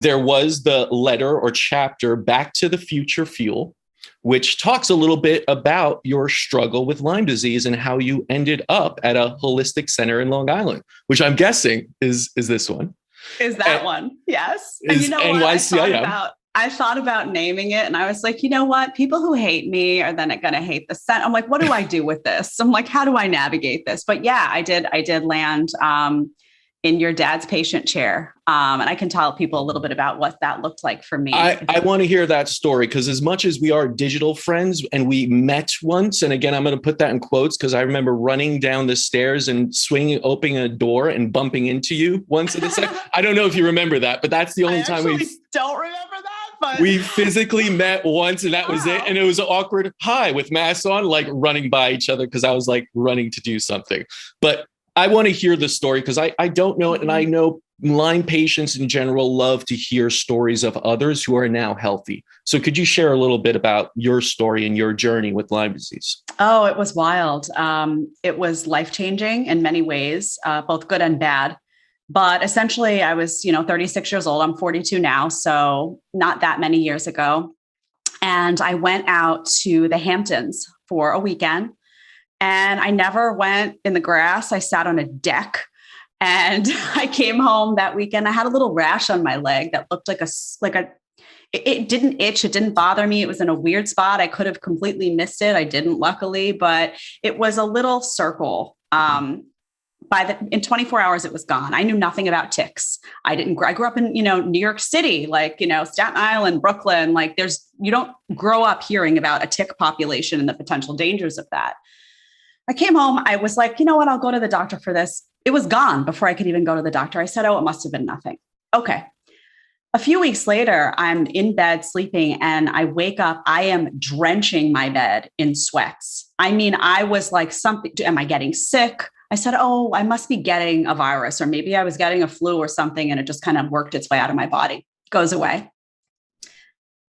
there was the letter or chapter Back to the Future Fuel, which talks a little bit about your struggle with Lyme disease and how you ended up at a holistic center in Long Island, which I'm guessing is this one. Is that one? Yes. And you know what? I thought about naming it, and I was like, you know what? People who hate me are then going to hate the scent. I'm like, what do I do with this? I'm like, how do I navigate this? But yeah, I did land in your dad's patient chair. And I can tell people a little bit about what that looked like for me. I want to hear that story, because as much as we are digital friends and we met once, and again, I'm going to put that in quotes because I remember running down the stairs and opening a door and bumping into you once at a second. I don't know if you remember that, but that's the only time we don't remember that. But we physically met once, and that was it. And it was an awkward hi with masks on, like running by each other because I was like running to do something. But I want to hear the story because I don't know it. And I know Lyme patients in general love to hear stories of others who are now healthy. So could you share a little bit about your story and your journey with Lyme disease? Oh, it was wild. It was life-changing in many ways, both good and bad. But essentially I was, 36 years old. I'm 42 now. So not that many years ago. And I went out to the Hamptons for a weekend. And I never went in the grass. I sat on a deck, and I came home that weekend. I had a little rash on my leg that looked it didn't itch. It didn't bother me. It was in a weird spot. I could have completely missed it. I didn't, luckily, but it was a little circle. In 24 hours, it was gone. I knew nothing about ticks. I grew up in, New York City, Staten Island, Brooklyn, you don't grow up hearing about a tick population and the potential dangers of that. I came home. I was like, you know what? I'll go to the doctor for this. It was gone before I could even go to the doctor. I said, oh, it must have been nothing. Okay. A few weeks later, I'm in bed sleeping, and I wake up. I am drenching my bed in sweats. I mean, I was like, am I getting sick? I said, oh, I must be getting a virus, or maybe I was getting a flu or something, and it just kind of worked its way out of my body. Goes away.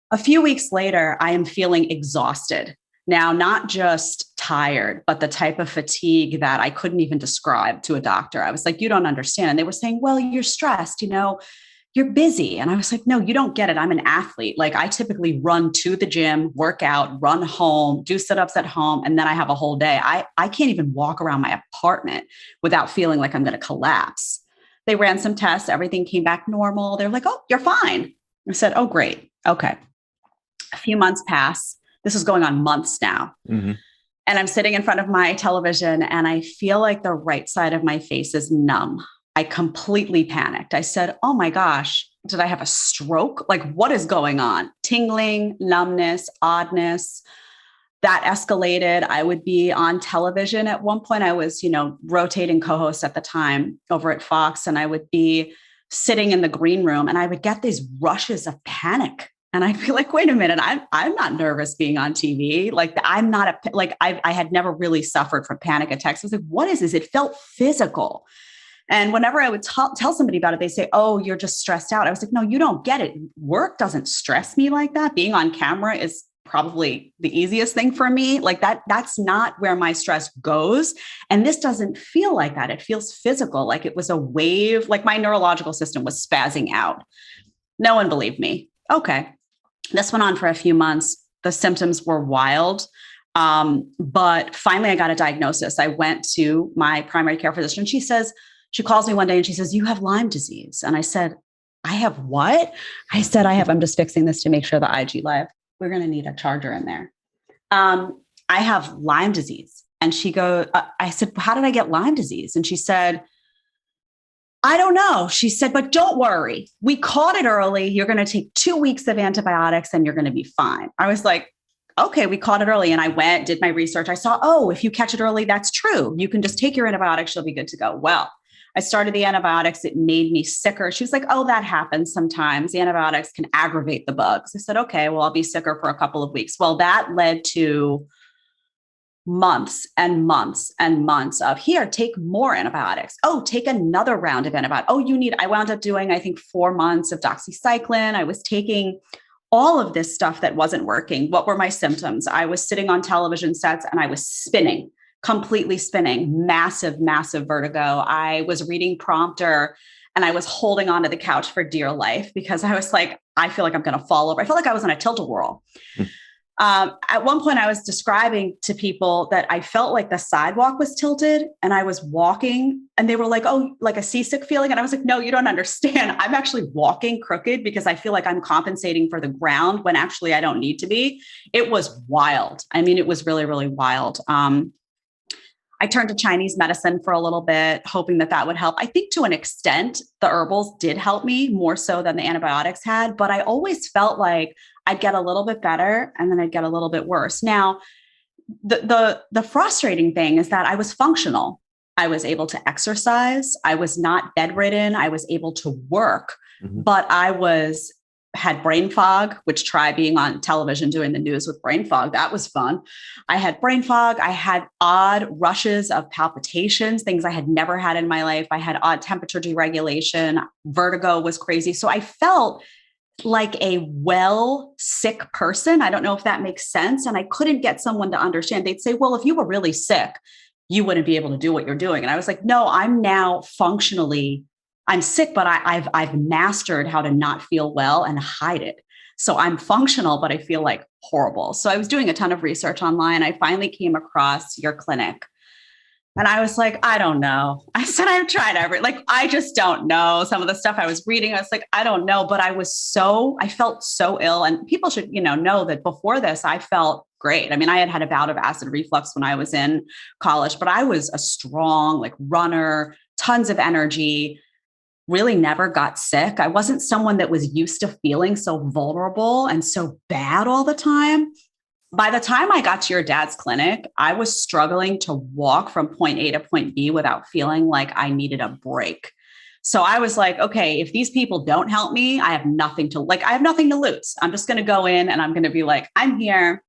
A few weeks later, I am feeling exhausted. Now, not just tired, but the type of fatigue that I couldn't even describe to a doctor. I was like, you don't understand. And they were saying, well, you're stressed, you're busy. And I was like, no, you don't get it. I'm an athlete. I typically run to the gym, work out, run home, do sit-ups at home, and then I have a whole day. I can't even walk around my apartment without feeling like I'm going to collapse. They ran some tests. Everything came back normal. They're like, oh, you're fine. I said, oh, great. Okay. A few months pass. This is going on months now. Mm-hmm. And I'm sitting in front of my television, and I feel like the right side of my face is numb. I completely panicked. I said, oh my gosh, did I have a stroke? What is going on? Tingling, numbness, oddness. That escalated. I would be on television. At one point, I was, rotating co-host at the time over at Fox, and I would be sitting in the green room, and I would get these rushes of panic. And I'd be like, wait a minute, I'm not nervous being on TV. I had never really suffered from panic attacks. I was like, what is this? It felt physical. And whenever I would tell somebody about it, they say, oh, you're just stressed out. I was like, no, you don't get it. Work doesn't stress me like that. Being on camera is probably the easiest thing for me. That's not where my stress goes. And this doesn't feel like that. It feels physical. Like it was a wave, like my neurological system was spazzing out. No one believed me. Okay. This went on for a few months. The symptoms were wild. But finally I got a diagnosis. I went to my primary care physician. She calls me one day and she says, you have Lyme disease. And I said, I have what? I said, I'm just fixing this to make sure the IG Live, we're going to need a charger in there. I have Lyme disease. And she goes, I said, how did I get Lyme disease? And she said, I don't know. She said, but don't worry. We caught it early. You're going to take 2 weeks of antibiotics and you're going to be fine. I was like, okay, we caught it early. And I went, did my research. I saw, oh, if you catch it early, that's true. You can just take your antibiotics. You'll be good to go. Well, I started the antibiotics. It made me sicker. She was like, oh, that happens sometimes. The antibiotics can aggravate the bugs. I said, okay, well, I'll be sicker for a couple of weeks. Well, that led to months and months and months of here, take more antibiotics. Oh, take another round of antibiotics. Oh, I wound up doing, I think 4 months of doxycycline. I was taking all of this stuff that wasn't working. What were my symptoms? I was sitting on television sets and I was spinning, completely spinning, massive, massive vertigo. I was reading prompter And I was holding onto the couch for dear life because I was like, I feel like I'm going to fall over. I felt like I was on a tilt-a-whirl. At one point I was describing to people that I felt like the sidewalk was tilted and I was walking and they were like, oh, like a seasick feeling. And I was like, no, you don't understand. I'm actually walking crooked because I feel like I'm compensating for the ground when actually I don't need to be. It was wild. I mean, it was really, really wild. I turned to Chinese medicine for a little bit, hoping that that would help. I think to an extent, the herbals did help me more so than the antibiotics had, but I always felt like I'd get a little bit better and then I'd get a little bit worse. Now, the frustrating thing is that I was functional. I was able to exercise. I was not bedridden. I was able to work, but had brain fog, which try being on television doing the news with brain fog. That was fun. I had brain fog. I had odd rushes of palpitations, things I had never had in my life. I had odd temperature deregulation. Vertigo was crazy. So I felt like a sick person. I don't know if that makes sense. And I couldn't get someone to understand. They'd say, well, if you were really sick, you wouldn't be able to do what you're doing. And I was like, no, I'm sick, but I've mastered how to not feel well and hide it. So I'm functional, but I feel like horrible. So I was doing a ton of research online. I finally came across your clinic and I was like, I don't know. I said, I've tried I just don't know. Some of the stuff I was reading, I was like, I don't know, but I felt so ill. And people should, know that before this, I felt great. I mean, I had a bout of acid reflux when I was in college, but I was a strong runner, tons of energy. Really never got sick. I wasn't someone that was used to feeling so vulnerable and so bad all the time. By the time I got to your dad's clinic, I was struggling to walk from point A to point B without feeling like I needed a break. So I was like, okay, if these people don't help me, I have nothing to lose. I'm just going to go in and I'm going to be like, I'm here.